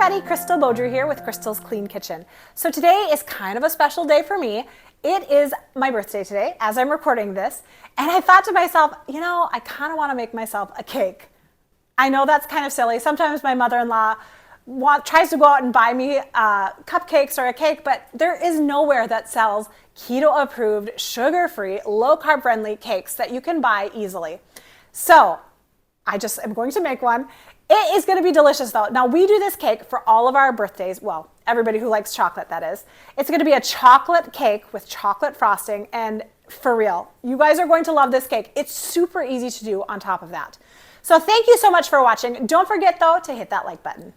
everybody, Crystal Beaudry here with Crystal's Clean Kitchen. So today is kind of a special day for me. It is my birthday today as I'm recording this, and I thought to myself, you know, I kind of want to make myself a cake. I know that's kind of silly. Sometimes my mother-in-law tries to go out and buy me cupcakes or a cake, but there is nowhere that sells keto-approved, sugar-free, low-carb friendly cakes that you can buy easily. So I just am going to make one. It is going to be delicious though. Now we do this cake for all of our birthdays. Well, everybody who likes chocolate, that is. It's going to be a chocolate cake with chocolate frosting, and for real, you guys are going to love this cake. It's super easy to do on top of that. So thank you so much for watching. Don't forget though to hit that like button.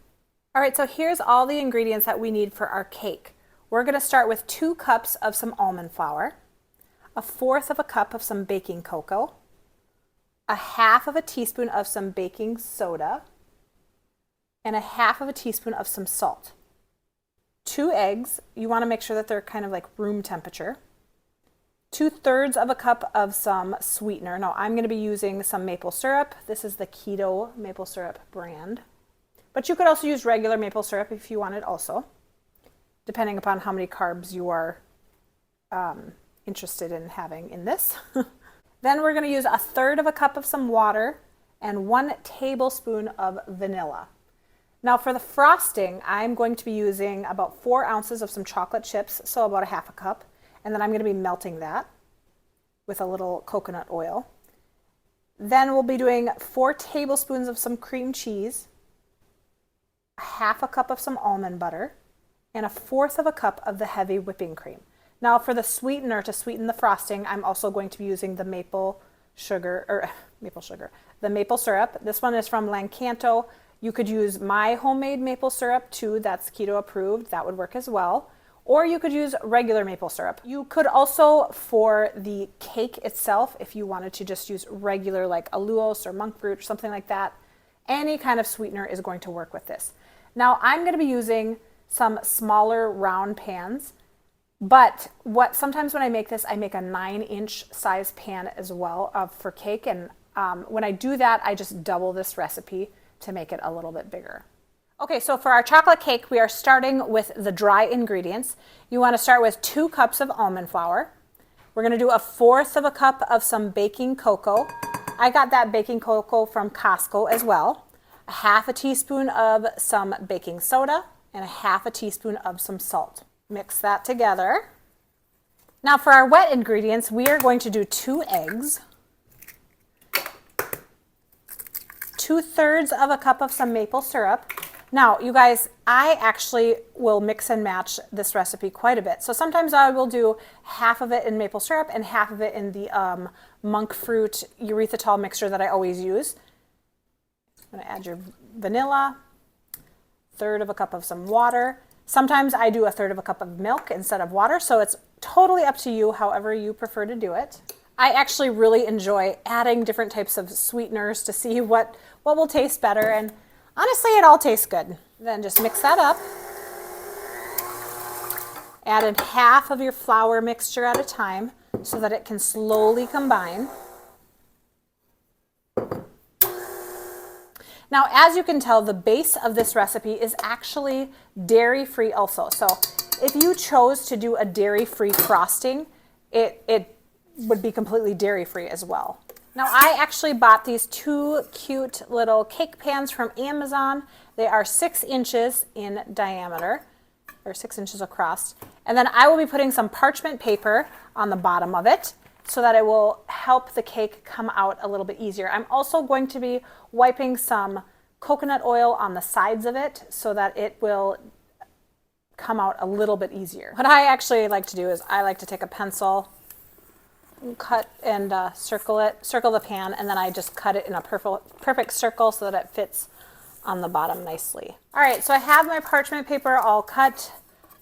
All right, so here's all the ingredients that we need for our cake. We're going to start with 2 cups of some almond flour, 1/4 of a cup of some baking cocoa, 1/2 of a teaspoon of some baking soda, and 1/2 of a teaspoon of some salt. 2 eggs. You want to make sure that they're kind of like room temperature. 2/3 of a cup of some sweetener. Now I'm going to be using some maple syrup. This is the Keto maple syrup brand. But you could also use regular maple syrup if you wanted also, depending upon how many carbs you are interested in having in this. Then we're going to use 1/3 of a cup of some water and 1 tablespoon of vanilla. Now for the frosting, I'm going to be using about 4 ounces of some chocolate chips, so about 1/2 cup. And then I'm going to be melting that with a little coconut oil. Then we'll be doing 4 tablespoons of some cream cheese, 1/2 cup of some almond butter, and 1/4 of a cup of the heavy whipping cream. Now for the sweetener to sweeten the frosting, I'm also going to be using the maple syrup. This one is from Lancanto. You could use my homemade maple syrup too, that's keto approved, that would work as well. Or you could use regular maple syrup. You could also, for the cake itself, if you wanted to just use regular like Aluos or monk fruit or something like that, any kind of sweetener is going to work with this. Now I'm going to be using some smaller round pans, but sometimes when I make this, I make a 9-inch size pan as well for cake, and when I do that, I just double this recipe to make it a little bit bigger. Okay, so for our chocolate cake, we are starting with the dry ingredients. You want to start with 2 cups of almond flour. We're going to do 1/4 of a cup of some baking cocoa. I got that baking cocoa from Costco as well. 1/2 teaspoon of some baking soda and 1/2 teaspoon of some salt. Mix that together. Now for our wet ingredients, we are going to do 2 eggs, 2/3 of a cup of some maple syrup. Now, you guys, I actually will mix and match this recipe quite a bit. So sometimes I will do 1/2 of it in maple syrup and 1/2 of it in the monk fruit erythritol mixture that I always use. I'm going to add your vanilla, 1/3 of a cup of some water. Sometimes I do 1/3 of a cup of milk instead of water, so it's totally up to you, however you prefer to do it. I actually really enjoy adding different types of sweeteners to see what will taste better, and honestly, it all tastes good. Then just mix that up. Add in 1/2 of your flour mixture at a time so that it can slowly combine. Now, as you can tell, the base of this recipe is actually dairy-free also. So if you chose to do a dairy-free frosting, it would be completely dairy-free as well. Now, I actually bought these 2 cute little cake pans from Amazon. They are 6 inches in diameter, or 6 inches across. And then I will be putting some parchment paper on the bottom of it so that it will help the cake come out a little bit easier. I'm also going to be wiping some coconut oil on the sides of it so that it will come out a little bit easier. What I actually like to do is I like to take a pencil, cut and circle the pan, and then I just cut it in a perfect circle so that it fits on the bottom nicely. All right, so I have my parchment paper all cut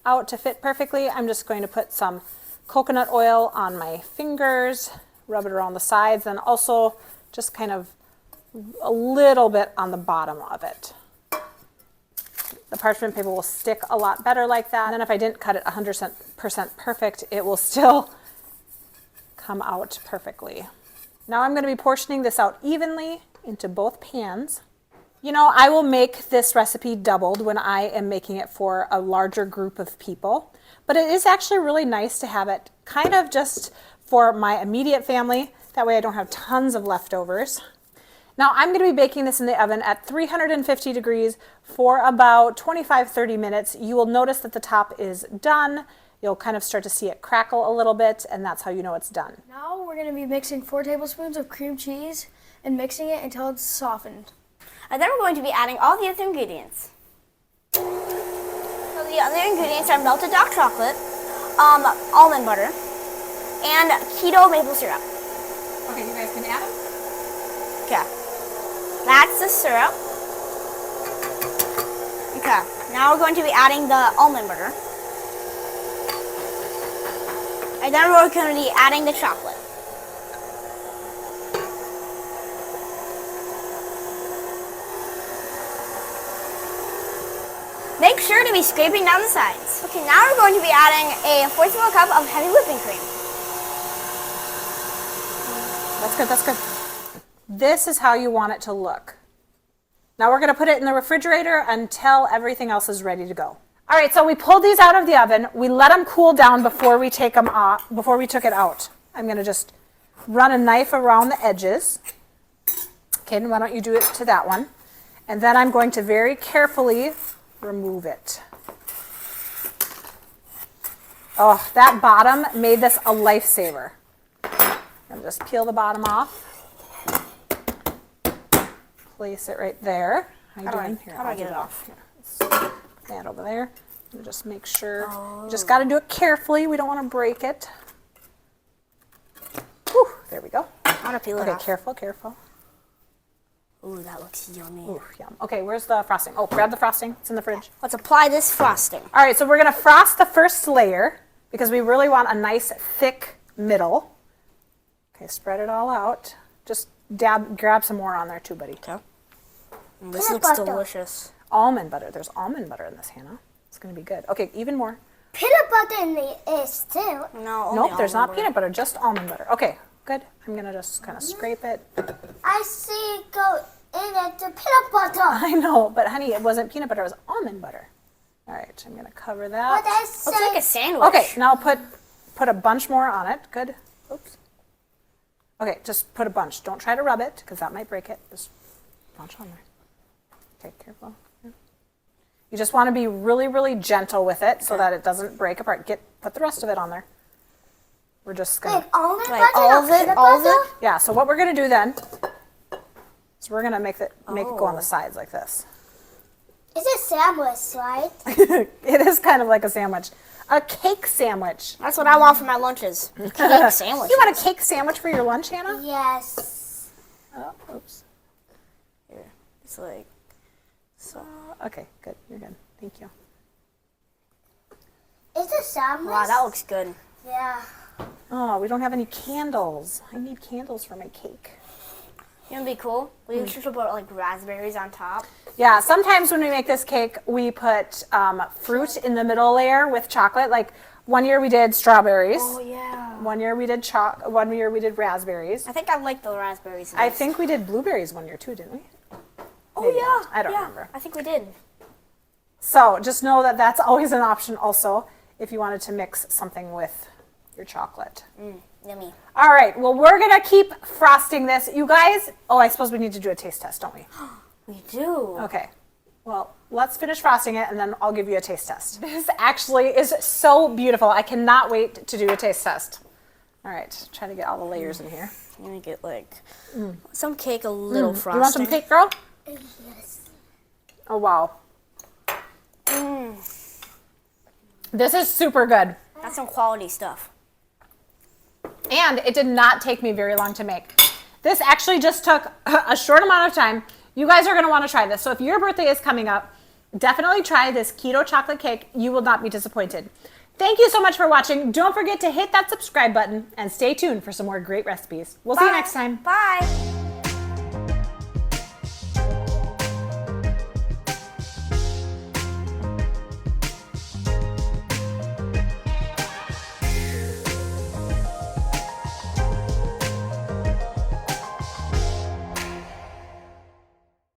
out to fit perfectly. I'm just going to put some coconut oil on my fingers, rub it around the sides, and also just kind of a little bit on the bottom of it. The parchment paper will stick a lot better like that. And then if I didn't cut it 100% perfect, it will still come out perfectly. Now I'm going to be portioning this out evenly into both pans. You know, I will make this recipe doubled when I am making it for a larger group of people, but it is actually really nice to have it kind of just for my immediate family. That way I don't have tons of leftovers. Now I'm going to be baking this in the oven at 350 degrees for about 25-30 minutes. You will notice that the top is done. You'll kind of start to see it crackle a little bit, and that's how you know it's done. Now we're going to be mixing 4 tablespoons of cream cheese and mixing it until it's softened. And then we're going to be adding all the other ingredients. So the other ingredients are melted dark chocolate, almond butter, and keto maple syrup. Okay, you guys can add them? Okay. That's the syrup. Okay. Now we're going to be adding the almond butter. And then we're going to be adding the chocolate. Make sure to be scraping down the sides. Okay, now we're going to be adding a 1/4 small cup of heavy whipping cream. That's good, that's good. This is how you want it to look. Now we're going to put it in the refrigerator until everything else is ready to go. All right, so we pulled these out of the oven. We let them cool down before we take them off, before we took it out. I'm going to just run a knife around the edges. Okay, and why don't you do it to that one? And then I'm going to very carefully remove it. Oh, that bottom made this a lifesaver. I'm just peel the bottom off. Place it right there. How you doing? Here, how do I get it off? Here, that over there. And just make sure. You just got to do it carefully. We don't want to break it. Whew, there we go. I want to peel it off. Okay, careful, careful. Ooh, that looks yummy. Ooh, yum. Okay, where's the frosting? Oh, grab the frosting. It's in the fridge. Let's apply this frosting. All right, so we're going to frost the first layer because we really want a nice thick middle. Okay, spread it all out. Just grab some more on there too, buddy. Okay. This looks delicious. Almond butter. There's almond butter in this, Hannah. It's going to be good. Okay, even more. Peanut butter in the is too. No, only Nope, there's not almond peanut butter, just almond butter. Okay, good. I'm going to just kind of scrape it. I see it go in it the peanut butter. I know, but honey, it wasn't peanut butter, it was almond butter. All right, I'm going to cover that. But I say, Looks like a sandwich. Okay, now put a bunch more on it. Good. Oops. Okay, just put a bunch. Don't try to rub it because that might break it. Just a bunch on there. Okay, careful. Yeah. You just want to be really, really gentle with it so that it doesn't break apart. Put the rest of it on there. We're just gonna like almond Like butter, all not of it, peanut all of butter? it? Yeah. So what we're gonna do then is we're gonna make it go on the sides like this. It's a sandwich, right? It is kind of like a sandwich, a cake sandwich. That's what I want for my lunches. Cake sandwich. You want a cake sandwich for your lunch, Hannah? Yes. Oh, oops. Here. It's like so. Okay, good. You're good. Thank you. It's a sandwich. Wow, that looks good. Yeah. Oh, we don't have any candles. I need candles for my cake. You know what'd be cool? We should put like raspberries on top. Yeah, sometimes when we make this cake, we put fruit in the middle layer with chocolate. Like one year we did strawberries. Oh yeah. One year we did One year we did raspberries. I think I like the raspberries. I best. think we did blueberries one year too, didn't we? Oh Maybe yeah. not. I don't yeah, remember. I think we did. So just know that that's always an option also if you wanted to mix something with your chocolate. Yummy. All right, well, we're going to keep frosting this. You guys, I suppose we need to do a taste test, don't we? We do. Okay. Well, let's finish frosting it, and then I'll give you a taste test. This actually is so beautiful. I cannot wait to do a taste test. All right, try to get all the layers in here. I'm gonna get like some cake, a little frosting. You want some cake, girl? Yes. Oh, wow. This is super good. That's some quality stuff. And it did not take me very long to make. This actually just took a short amount of time. You guys are going to want to try this. So if your birthday is coming up, definitely try this keto chocolate cake. You will not be disappointed. Thank you so much for watching. Don't forget to hit that subscribe button and stay tuned for some more great recipes. We'll see you next time. Bye.